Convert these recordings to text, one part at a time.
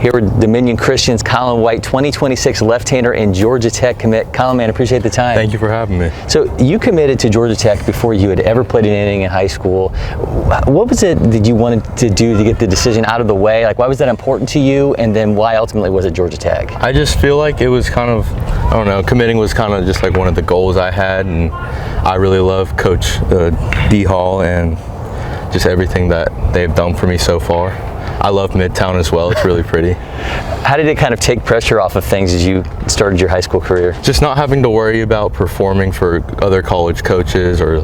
Here with Dominion Christian's Colin White, 2026 left-hander and Georgia Tech commit. Colin, man, appreciate the time. Thank you for having me. So you committed to Georgia Tech before you had ever played an inning in high school. What was it that you wanted to do to get the decision out of the way? Like, why was that important to you? And then why ultimately was it Georgia Tech? I just feel like it was kind of, I don't know, committing was kind of just like one of the goals I had, and I really love Coach D. Hall and just everything that they've done for me so far. I love Midtown as well. It's really pretty. How did it kind of take pressure off of things as you started your high school career? Just not having to worry about performing for other college coaches or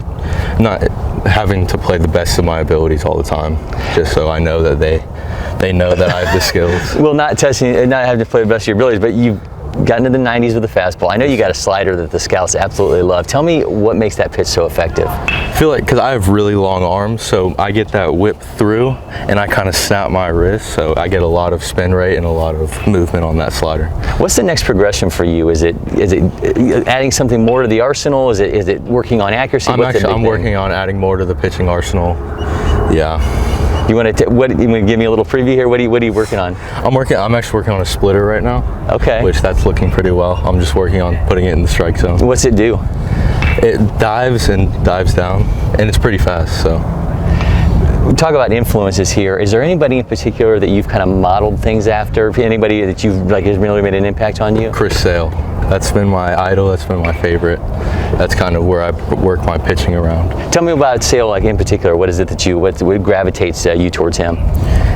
not having to play the best of my abilities all the time. Just so I know that they know that I have the skills. Well, not having to play the best of your abilities, but you've gotten into the 90s with a fastball. I know you got a slider that the scouts absolutely love. Tell me what makes that pitch so effective. I feel like because I have really long arms, so I get that whip through and I kind of snap my wrist, so I get a lot of spin rate and a lot of movement on that slider. What's the next progression for you? Is it adding something more to the arsenal? Is it working on accuracy? I'm working on adding more to the pitching arsenal. Yeah. You want to give me a little preview here? What are you working on? I'm actually working on a splitter right now. Okay. Which that's looking pretty well. I'm just working on putting it in the strike zone. What's it do? It dives and dives down, and it's pretty fast. So. Talk about influences here. Is there anybody in particular that you've kind of modeled things after? Anybody that you've has really made an impact on you? Chris Sale. That's been my idol. That's been my favorite. That's kind of where I work my pitching around. Tell me about Sale, in particular. What is it that what gravitates you towards him?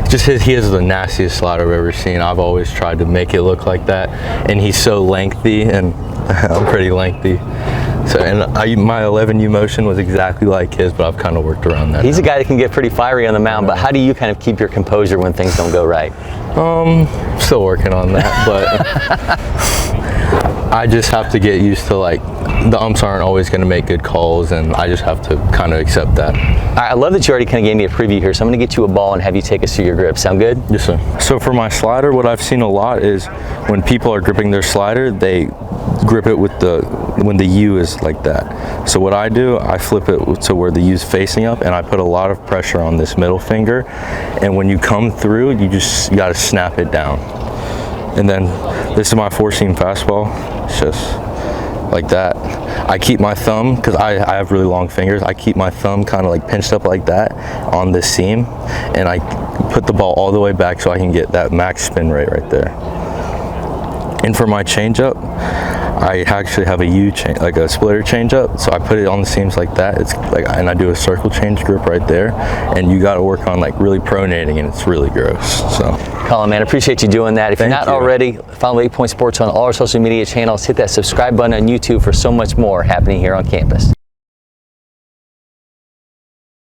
Just he has the nastiest slider I've ever seen. I've always tried to make it look like that, and he's so lengthy, and I'm pretty lengthy. So, and my 11U motion was exactly like his, but I've kind of worked around that. He's a guy that can get pretty fiery on the mound, but how do you kind of keep your composure when things don't go right? Still working on that, but I just have to get used to the umps aren't always going to make good calls, and I just have to kind of accept that. All right, I love that you already kind of gave me a preview here, so I'm going to get you a ball and have you take us through your grip. Sound good? Yes, sir. So for my slider, what I've seen a lot is when people are gripping their slider, they grip it with when the U is like that. So what I do, I flip it to where the U is facing up, and I put a lot of pressure on this middle finger, and when you come through, you got to snap it down. And then this is my four-seam fastball. It's just like that. I keep my thumb, because I have really long fingers, I keep my thumb kind of pinched up like that on this seam, and I put the ball all the way back so I can get that max spin rate right there. And for my changeup, I actually have a splitter changeup, so I put it on the seams like that. And I do a circle change grip right there, and you got to work on really pronating, and it's really gross. So, Colin, man, appreciate you doing that. If you're not already, follow LakePoint Sports on all our social media channels. Hit that subscribe button on YouTube for so much more happening here on campus.